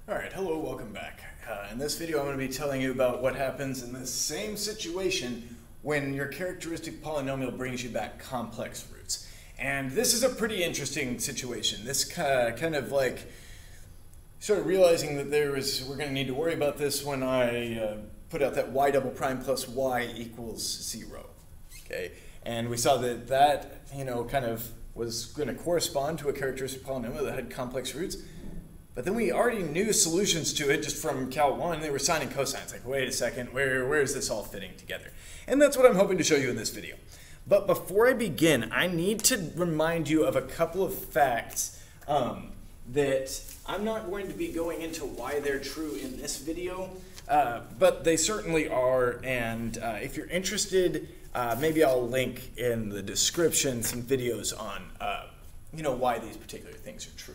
Alright, hello, welcome back. In this video I'm going to be telling you about what happens in this same situation when your characteristic polynomial brings you back complex roots. And this is a pretty interesting situation. This kind of like sort of realizing that we're going to need to worry about this when I put out that y double prime plus y equals 0. Okay, and we saw that kind of was going to correspond to a characteristic polynomial that had complex roots. But then we already knew solutions to it just from Cal 1. They were sine and cosine. It's like, wait a second, where is this all fitting together? And that's what I'm hoping to show you in this video. But before I begin, I need to remind you of a couple of facts that I'm not going to be going into why they're true in this video, but they certainly are. And if you're interested, maybe I'll link in the description some videos on why these particular things are true.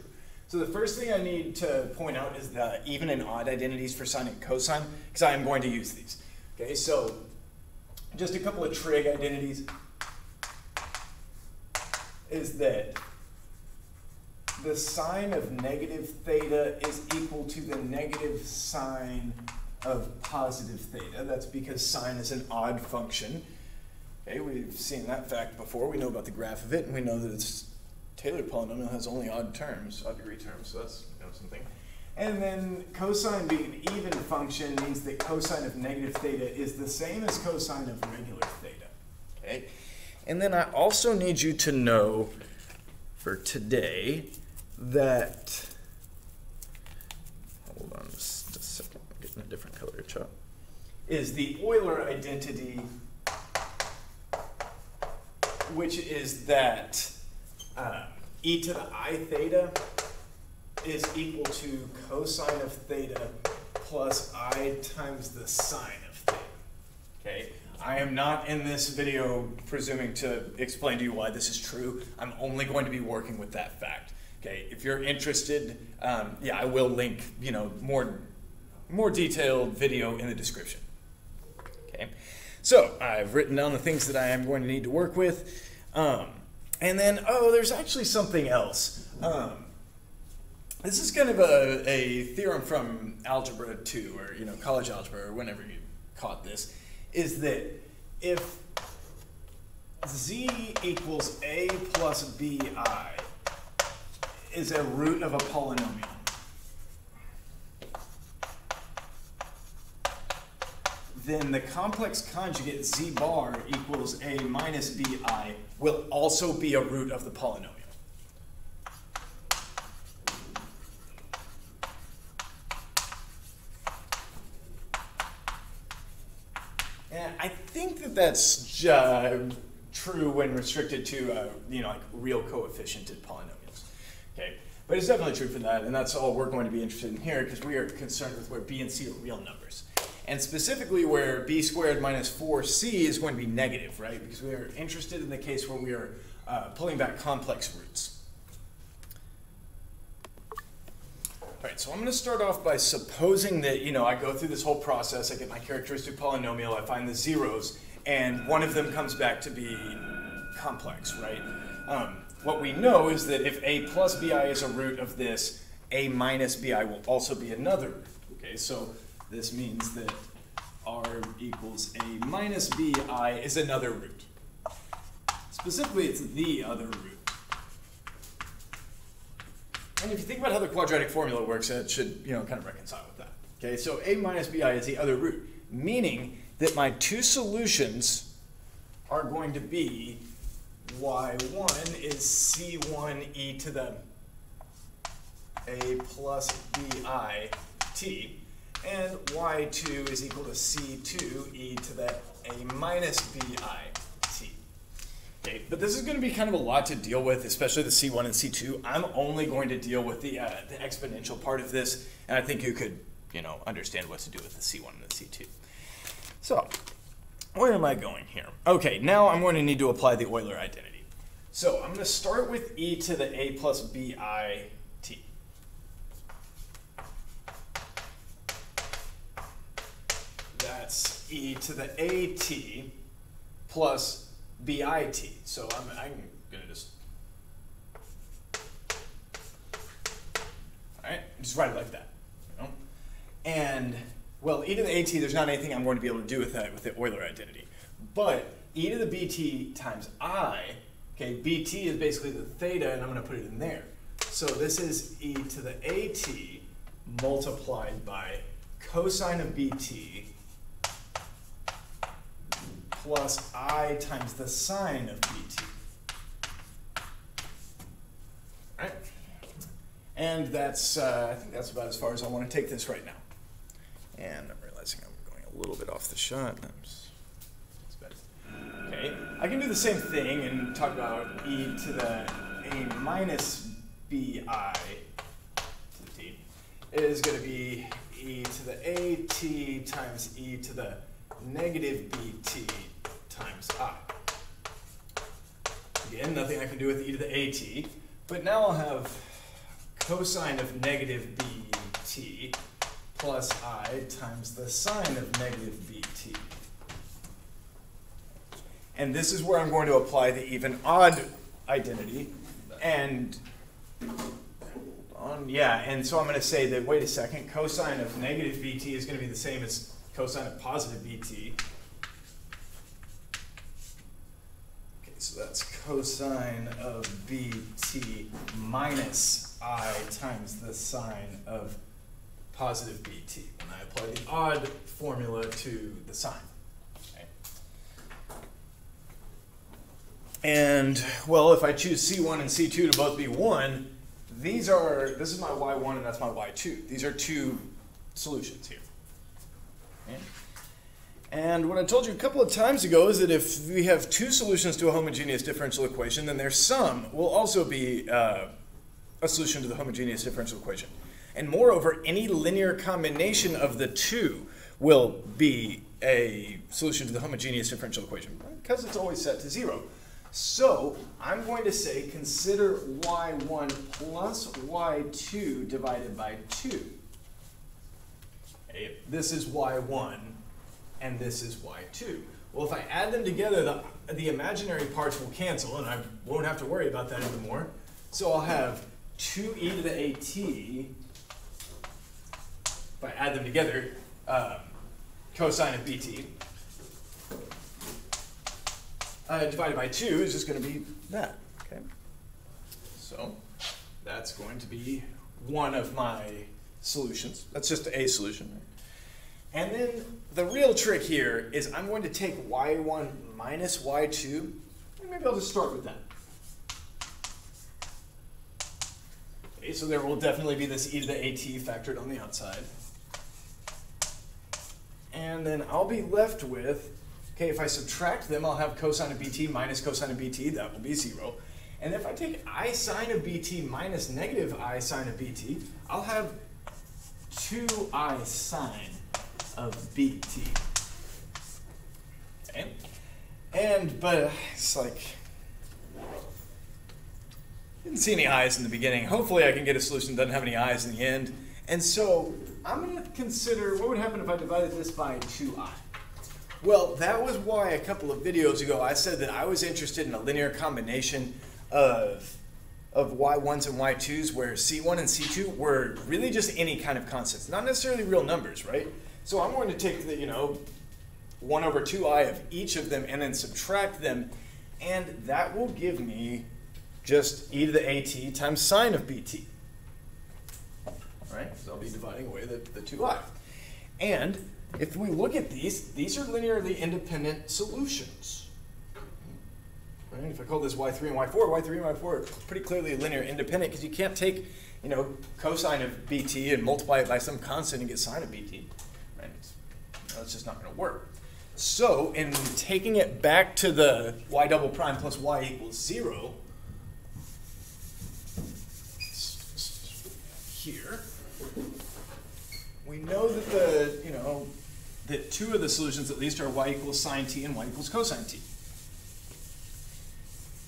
So the first thing I need to point out is the even and odd identities for sine and cosine, because I am going to use these. Okay, so just a couple of trig identities is that the sine of negative theta is equal to the negative sine of positive theta. That's because sine is an odd function. Okay, we've seen that fact before. We know about the graph of it, and we know that it's Taylor polynomial has only odd degree terms, so that's something. And then cosine being an even function means that cosine of negative theta is the same as cosine of regular theta. Okay? And then I also need you to know for today that, hold on just a second, I'm getting a different color chart, is the Euler identity, which is that e to the I theta is equal to cosine of theta plus I times the sine of theta. Okay, I am not in this video presuming to explain to you why this is true. I'm only going to be working with that fact. Okay, if you're interested, I will link more detailed video in the description. Okay, so I've written down the things that I am going to need to work with. And then, there's actually something else. This is kind of a theorem from Algebra 2, or college algebra, or whenever you caught this, is that if z equals a plus bi is a root of a polynomial, then the complex conjugate z bar equals a minus bi will also be a root of the polynomial. And I think that that's true when restricted to like real coefficiented polynomials. Okay, but it's definitely true for that, and that's all we're going to be interested in here because we are concerned with where b and c are real numbers. And specifically where b squared minus 4c is going to be negative, right? Because we are interested in the case where we are pulling back complex roots. All right, so I'm going to start off by supposing that, I go through this whole process, I get my characteristic polynomial, I find the zeros, and one of them comes back to be complex, right? What we know is that if a plus bi is a root of this, a minus bi will also be another root. Okay, so this means that r equals a minus bi is another root. Specifically, it's the other root. And if you think about how the quadratic formula works, it should kind of reconcile with that. Okay, so a minus bi is the other root, meaning that my two solutions are going to be y1 is c1 e to the a plus bi t, and y2 is equal to c2 e to the a minus bi t. Okay, but this is going to be kind of a lot to deal with, especially the c1 and c2. I'm only going to deal with the exponential part of this, and I think you could, understand what to do with the c1 and the c2. So, where am I going here? Okay, now I'm going to need to apply the Euler identity. So I'm going to start with e to the a plus bi t. That's e to the at plus bit. So I'm going to just, all right, just write it like that. And, well, e to the at, there's not anything I'm going to be able to do with that with the Euler identity. But e to the bt times I, okay, bt is basically the theta, and I'm going to put it in there. So this is e to the at multiplied by cosine of bt plus I times the sine of bt. All right? And that's, I think that's about as far as I want to take this right now. And I'm realizing I'm going a little bit off the shot. That's better. Okay, I can do the same thing and talk about e to the a minus bi to the t is going to be e to the at times e to the negative bt times I. Again, nothing I can do with e to the at, but now I'll have cosine of negative bt plus I times the sine of negative bt. And this is where I'm going to apply the even-odd identity. And, and so I'm going to say that, wait a second, cosine of negative bt is going to be the same as cosine of positive bt. Okay, so that's cosine of bt minus I times the sine of positive bt when I apply the odd formula to the sine. Okay. And, well, if I choose C1 and C2 to both be 1, this is my y1 and that's my y2. These are two solutions here. Okay. And what I told you a couple of times ago is that if we have two solutions to a homogeneous differential equation, then their sum will also be a solution to the homogeneous differential equation. And moreover, any linear combination of the two will be a solution to the homogeneous differential equation because it's always set to 0. So I'm going to say consider y1 plus y2 divided by 2. Okay, this is y1 and this is y2. Well, if I add them together, the imaginary parts will cancel and I won't have to worry about that anymore. So I'll have 2e to the at, if I add them together, cosine of bt divided by 2 is just going to be that. Okay, so that's going to be one of my solutions. That's just a solution. And then the real trick here is I'm going to take y1 minus y2, and maybe I'll just start with that. Okay, so there will definitely be this e to the at factored on the outside. And then I'll be left with, okay, if I subtract them, I'll have cosine of bt minus cosine of bt, that will be 0. And if I take I sine of bt minus negative I sine of bt, I'll have 2I sine of bt. Okay? But it's like, didn't see any i's in the beginning. Hopefully I can get a solution that doesn't have any i's in the end. And so I'm going to consider what would happen if I divided this by 2I. Well, that was why a couple of videos ago I said that I was interested in a linear combination of y1s and y2s where c1 and c2 were really just any kind of constants, not necessarily real numbers, right? So I'm going to take the, 1 over 2i of each of them and then subtract them, and that will give me just e to the at times sine of bt. Right? So I'll be dividing away the 2i. And if we look at these are linearly independent solutions. Right? If I call this y3 and y4, y3 and y4 are pretty clearly linear independent because you can't take, cosine of bt and multiply it by some constant and get sine of bt. Right? It's just not going to work. So in taking it back to the y double prime plus y equals 0, here, we know that that two of the solutions at least are y equals sine t and y equals cosine t.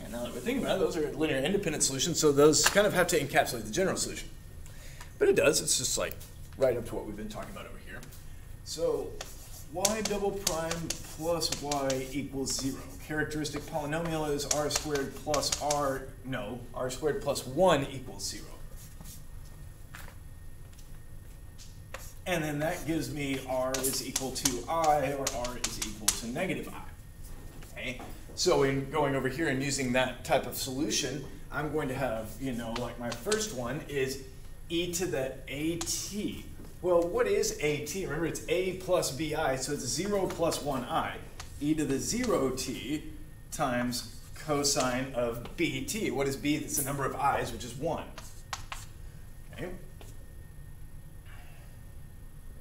And now that we're thinking about it, those are linear independent solutions, so those kind of have to encapsulate the general solution. But it does, it's just like right up to what we've been talking about over here. So y double prime plus y equals 0. Characteristic polynomial is r squared plus r squared plus 1 equals 0. And then that gives me r is equal to I, or r is equal to negative I. Okay? So in going over here and using that type of solution, I'm going to have, you know, like my first one is e to the at. Well, what is at? Remember, it's a plus bi, so it's 0 plus 1i. E to the 0t times cosine of bt. What is b? It's the number of i's, which is 1. Okay.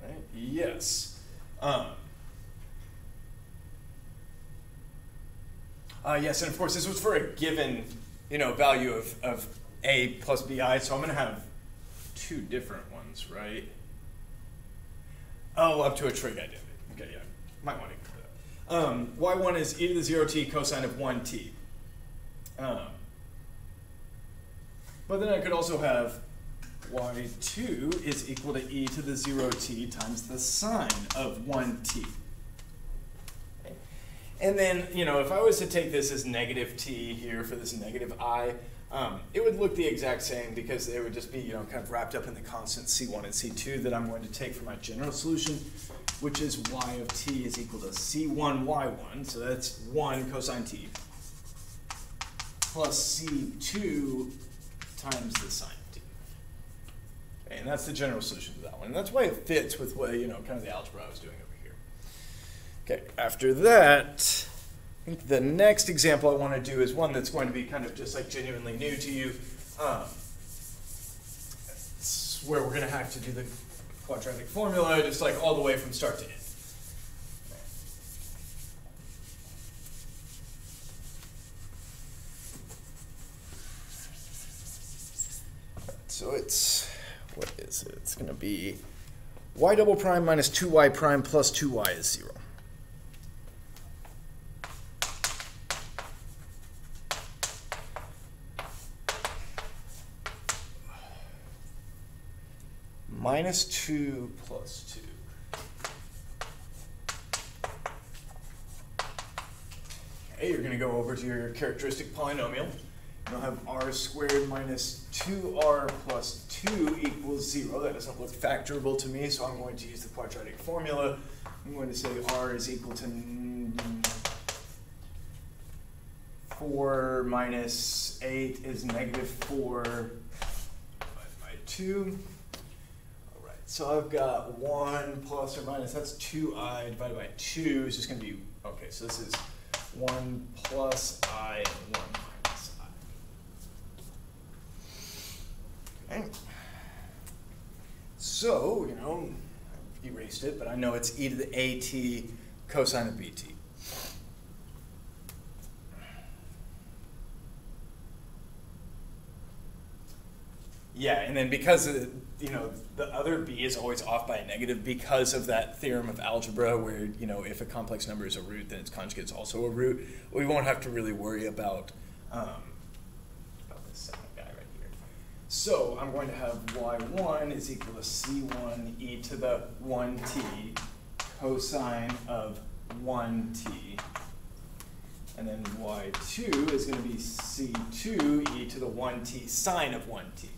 Right. Yes. Yes, and of course, this was for a given, you know, value of a plus bi, so I'm going to have two different ones, right? Oh, up to a trig identity. Okay, yeah, might want to include that. Y1 is e to the 0t cosine of 1t. But then I could also have y2 is equal to e to the 0t times the sine of 1t. Okay. And then, you know, if I was to take this as negative t here for this negative I, it would look the exact same because they would just be, you know, kind of wrapped up in the constants c1 and c2 that I'm going to take for my general solution, which is y of t is equal to c1 y1, so that's 1 cosine t, plus c2 times the sine of t. Okay, and that's the general solution to that one. And that's why it fits with what, you know, kind of the algebra I was doing over here. Okay, after that, I think the next example I want to do is one that's going to be kind of just like genuinely new to you. It's where we're going to have to do the quadratic formula just like all the way from start to end. So it's, what is it? It's going to be y double prime minus 2y prime plus 2y is 0. Minus 2 plus 2. Okay, you're going to go over to your characteristic polynomial. You'll have r squared minus 2r plus 2 equals 0. That doesn't look factorable to me, so I'm going to use the quadratic formula. I'm going to say r is equal to 4 minus 8 is negative 4 divided by 2. All right, so I've got 1 plus or minus, that's 2i divided by 2 is just going to be, okay, so this is 1 plus I and 1 minus I. Okay. So, you know, I've erased it, but I know it's e to the at cosine of bt. Yeah, and then because of, you know, the other b is always off by a negative because of that theorem of algebra where, you know, if a complex number is a root, then its conjugate is also a root. We won't have to really worry about this second guy right here. So I'm going to have y1 is equal to c1 e to the 1t cosine of 1t. And then y2 is going to be c2 e to the 1t sine of 1t.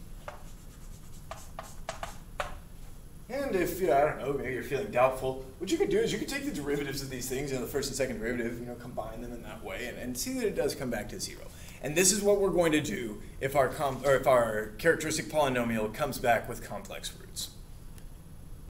And if, you know, I don't know, maybe you're feeling doubtful, what you could do is you could take the derivatives of these things, you know, the first and second derivative, you know, combine them in that way and see that it does come back to 0. And this is what we're going to do if our characteristic polynomial comes back with complex roots.